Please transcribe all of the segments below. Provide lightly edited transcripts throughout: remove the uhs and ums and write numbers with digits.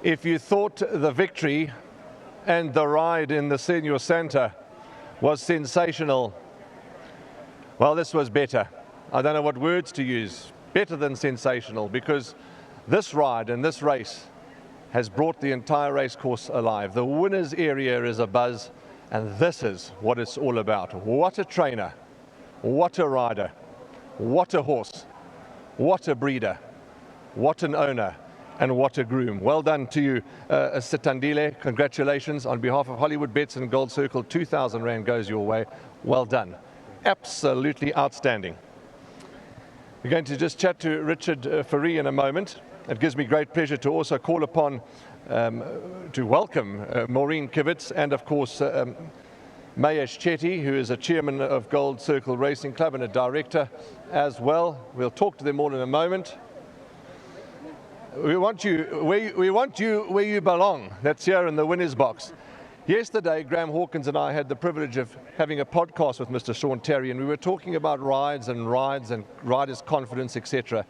If you thought the victory and the ride in the Senior Santa was sensational, well, this was better. I don't know what words to use. Better than sensational, because this ride and this race has brought the entire race course alive. The winners area is abuzz, and this is what it's all about. What a trainer, what a rider, what a horse, what a breeder, what an owner, and what a groom. Well done to you, Sitandile. Congratulations on behalf of Hollywoodbets and Gold Circle. 2,000 Rand goes your way. Well done. Absolutely outstanding. We're going to just chat to Richard Fourie in a moment. It gives me great pleasure to also call upon, to welcome Maureen Kivitz and, of course, Mayesh Chetty, who is a chairman of Gold Circle Racing Club and a director as well. We'll talk to them all in a moment. We want you where you belong. That's here in the winner's box. Yesterday, Graham Hawkins and I had the privilege of having a podcast with Mr. Sean Terry, and we were talking about rides and riders' confidence, etc.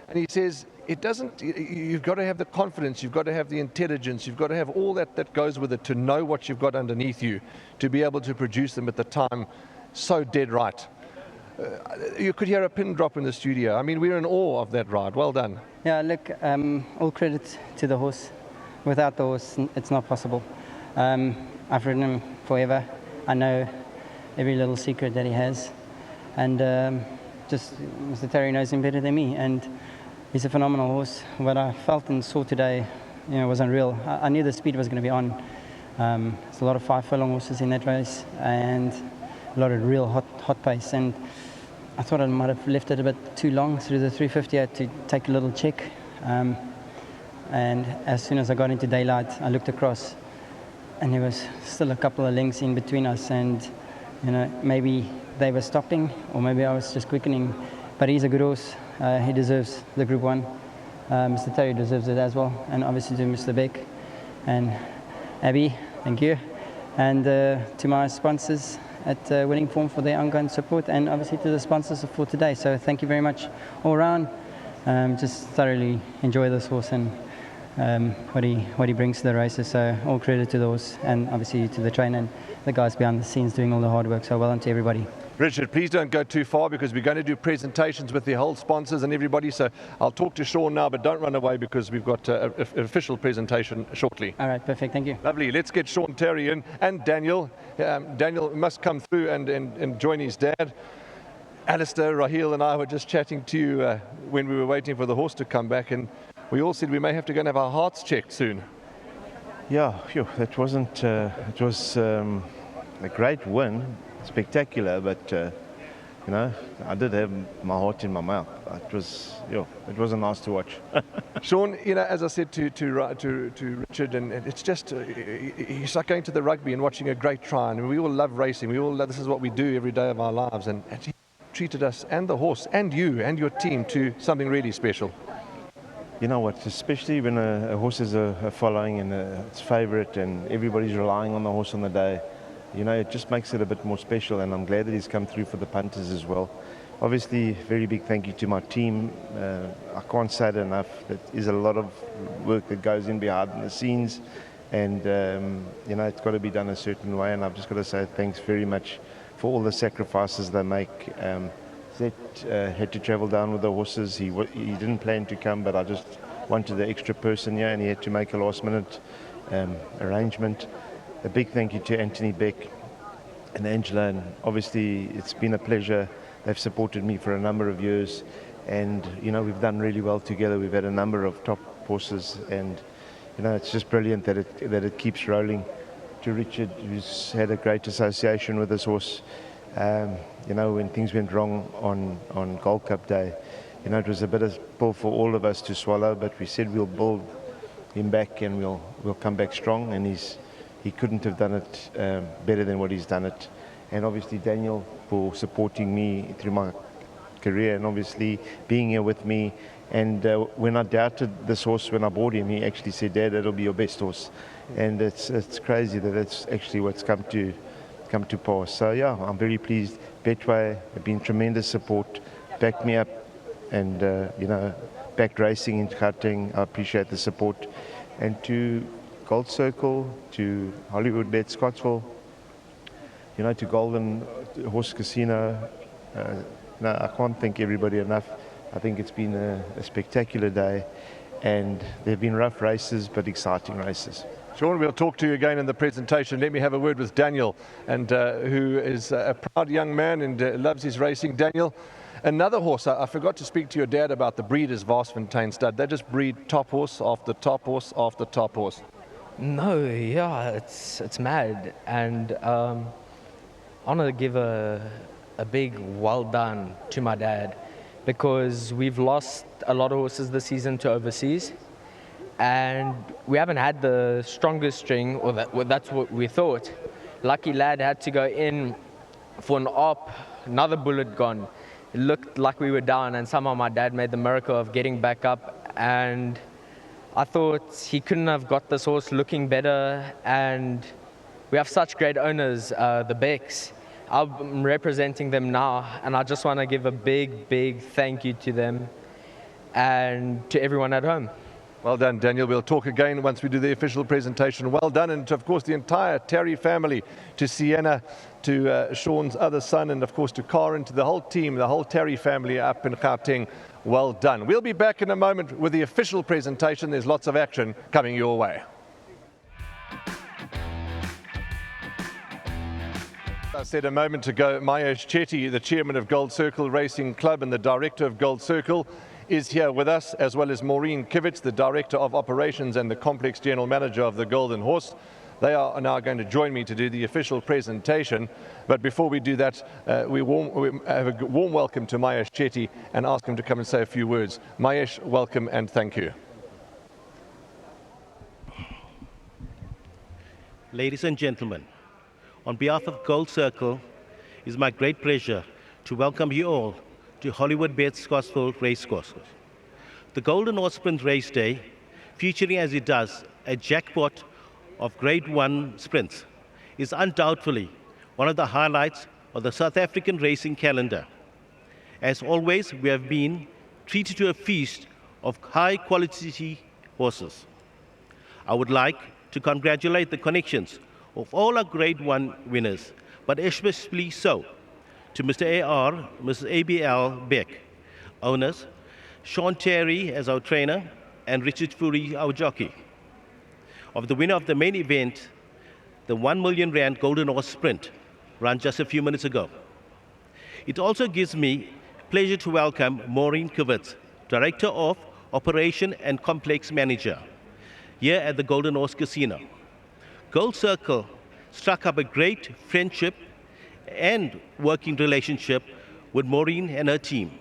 And he says, you've got to have the confidence, you've got to have the intelligence, you've got to have all that goes with it to know what you've got underneath you, to be able to produce them at the time so dead right. You could hear a pin drop in the studio. I mean, we're in awe of that ride. Well done. Yeah, look, all credit to the horse. Without the horse, it's not possible. I've ridden him forever. I know every little secret that he has. And just Mr. Terry knows him better than me. And he's a phenomenal horse. What I felt and saw today, was unreal. I knew the speed was going to be on. There's a lot of 5 furlong horses in that race and a lot of real hot pace. And I thought I might have left it a bit too long through the 350. I had to take a little check. And as soon as I got into daylight, I looked across and there was still a couple of lengths in between us. And, maybe they were stopping or maybe I was just quickening. But he's a good horse. He deserves the Group 1. Mr. Terry deserves it as well. And obviously to Mr. Beck and Abby, thank you. And to my sponsors at Winning Form for their ongoing support, and obviously to the sponsors for today. So thank you very much all around. Just thoroughly enjoy this horse and what he brings to the races. So all credit to the horse and obviously to the trainer and the guys behind the scenes doing all the hard work. So well done to everybody. Richard, please don't go too far because we're going to do presentations with the whole sponsors and everybody. So I'll talk to Sean now, but don't run away because we've got an official presentation shortly. All right, perfect. Thank you. Lovely. Let's get Sean Terry in and Daniel. Daniel must come through and join his dad. Alistair, Raheel and I were just chatting to you when we were waiting for the horse to come back, and we all said we may have to go and have our hearts checked soon. Yeah, it wasn't. It was a great win. Spectacular, but I did have my heart in my mouth. It wasn't nice to watch. Sean, as I said to Richard, and it's just it's like going to the rugby and watching a great try. And we all love racing. We all love, this is what we do every day of our lives. And he treated us and the horse and you and your team to something really special. You know what? Especially when a horse is a following and its favourite, and everybody's relying on the horse on the day. It just makes it a bit more special, and I'm glad that he's come through for the punters as well. Obviously, very big thank you to my team. I can't say it enough. There is a lot of work that goes in behind the scenes, and it's got to be done a certain way, and I've just got to say thanks very much for all the sacrifices they make. Zet had to travel down with the horses. He didn't plan to come, but I just wanted the extra person here, and he had to make a last-minute arrangement. A big thank you to Anthony Beck and Angela, and obviously it's been a pleasure. They've supported me for a number of years, and we've done really well together. We've had a number of top horses, and it's just brilliant that it keeps rolling. To Richard, who's had a great association with this horse, when things went wrong on Gold Cup Day, it was a bit of pull for all of us to swallow, but we said we'll build him back and we'll come back strong, and he couldn't have done it better than what he's done it. And obviously Daniel for supporting me through my career, and obviously being here with me. And when I doubted this horse when I bought him, he actually said, "Dad, that'll be your best horse." And it's crazy that it's actually what's come to pass. So yeah, I'm very pleased. Betway have been tremendous support, backed me up, and backed racing in Gauteng. I appreciate the support. and to Gold Circle, to Hollywoodbets Scottsville, you know, to Golden Horse Casino. No, I can't thank everybody enough. I think it's been a spectacular day, and there have been rough races, but exciting races. Sean, we'll talk to you again in the presentation. Let me have a word with Daniel, and who is a proud young man and loves his racing. Daniel, another horse, I forgot to speak to your dad about the breeders, Varsfontein stud. They just breed top horse after top horse after top horse. No, yeah, it's mad. And I want to give a big well done to my dad, because we've lost a lot of horses this season to overseas. And we haven't had the strongest string, or that's what we thought. Lucky Lad had to go in for an op, another bullet gone. It looked like we were down, and somehow my dad made the miracle of getting back up. And I thought he couldn't have got this horse looking better. And we have such great owners, the Becks. I'm representing them now, and I just want to give a big thank you to them and to everyone at home. Well done, Daniel. We'll talk again once we do the official presentation. Well done, and of course the entire Terry family, to Sienna, to Sean's other son, and of course to Karen, to the whole team, the whole Terry family up in Gauteng. Well done. We'll be back in a moment with the official presentation. There's lots of action coming your way. I said a moment ago, Mahesh Chetty, the chairman of Gold Circle Racing Club and the director of Gold Circle, is here with us, as well as Maureen Kivitz, the Director of Operations and the Complex General Manager of the Golden Horse. They are now going to join me to do the official presentation. But before we do that, we have a warm welcome to Mahesh Chetty and ask him to come and say a few words. Mahesh, welcome and thank you. Ladies and gentlemen, on behalf of Gold Circle, it is my great pleasure to welcome you all to Hollywoodbets Scottsville Racecourse. The Golden Horse Sprint Race Day, featuring as it does a jackpot of Grade 1 sprints, is undoubtedly one of the highlights of the South African racing calendar. As always, we have been treated to a feast of high-quality horses. I would like to congratulate the connections of all our Grade 1 winners, but especially so to Mr. AR, Mrs. ABL Beck, owners, Sean Terry as our trainer, and Richard Fury, our jockey. Of the winner of the main event, the R1 million Golden Horse Sprint, run just a few minutes ago. It also gives me pleasure to welcome Maureen Kivitz, Director of Operation and Complex Manager, here at the Golden Horse Casino. Gold Circle struck up a great friendship and working relationship with Maureen and her team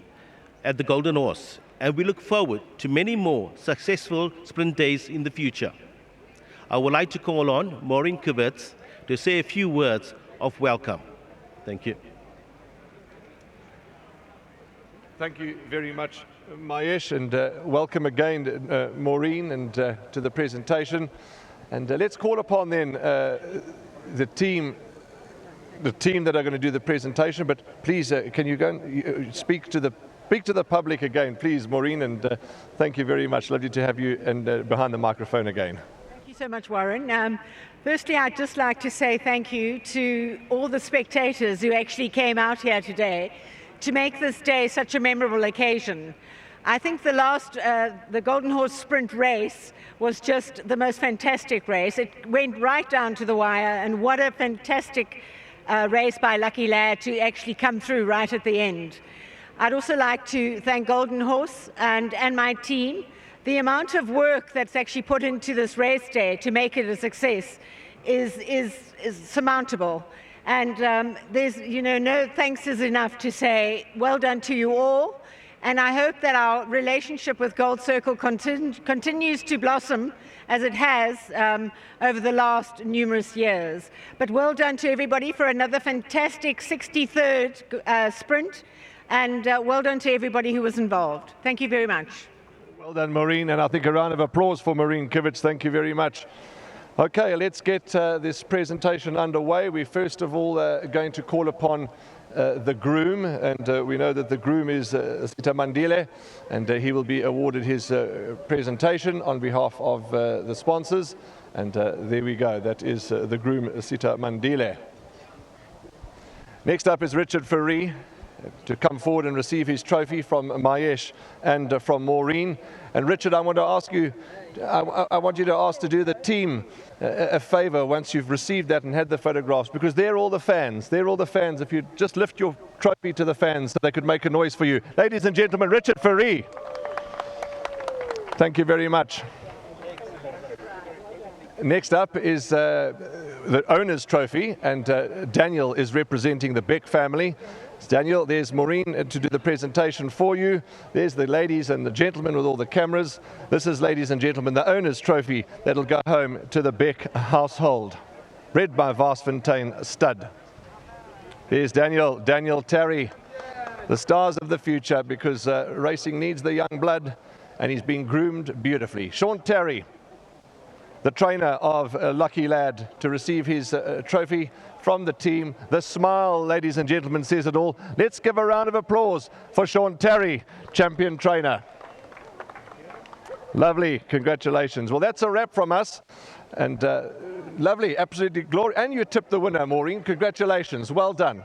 at the Golden Horse, and we look forward to many more successful sprint days in the future. I would like to call on Maureen Kivitz to say a few words of welcome. Thank you. Thank you very much, Mahesh, and welcome again, Maureen, and to the presentation. And let's call upon then the team that are going to do the presentation. But please, can you go and speak to the public again, please, Maureen? And thank you very much. Lovely to have you and behind the microphone again. Thank you so much, Warren. Firstly, I'd just like to say thank you to all the spectators who actually came out here today to make this day such a memorable occasion. I think the Golden Horse Sprint race was just the most fantastic race. It went right down to the wire, and what a fantastic race by Lucky Lad to actually come through right at the end. I'd also like to thank Golden Horse and my team. The amount of work that's actually put into this race day to make it a success is surmountable. And there's, no thanks is enough to say well done to you all. And I hope that our relationship with Gold Circle continues to blossom as it has over the last numerous years. But well done to everybody for another fantastic 63rd sprint, and well done to everybody who was involved. Thank you very much. Well done, Maureen, and I think a round of applause for Maureen Kivitz. Thank you very much. Okay, let's get this presentation underway. We're first of all going to call upon the groom, and we know that the groom is Sita Mandile, and he will be awarded his presentation on behalf of the sponsors. And there we go, that is the groom Sita Mandile. Next up is Richard Fourie to come forward and receive his trophy from Mayesh and from Maureen. And Richard, I want to ask you, I want you to ask to do the team a favor once you've received that and had the photographs, because they're all the fans. They're all the fans. If you just lift your trophy to the fans so they could make a noise for you. Ladies and gentlemen, Richard Fourie. Thank you very much. Next up is the owner's trophy, and Daniel is representing the Beck family. Daniel, there's Maureen to do the presentation for you. There's the ladies and the gentlemen with all the cameras. This is, ladies and gentlemen, the owner's trophy that'll go home to the Beck household. Bred by Varsfontein Stud. There's Daniel Terry, the stars of the future, because racing needs the young blood, and he's been groomed beautifully. Sean Terry, the trainer of Lucky Lad, to receive his trophy from the team. The smile, ladies and gentlemen, says it all. Let's give a round of applause for Sean Terry, champion trainer. Lovely, congratulations. Well, that's a wrap from us, and lovely, absolutely glorious. And you tipped the winner, Maureen. Congratulations, well done.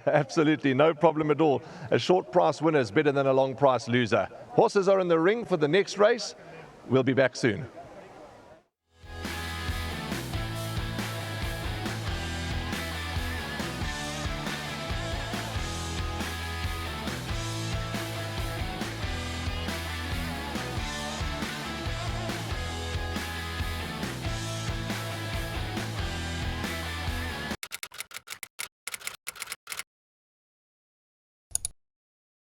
Absolutely, no problem at all. A short price winner is better than a long price loser. Horses are in the ring for the next race. We'll be back soon.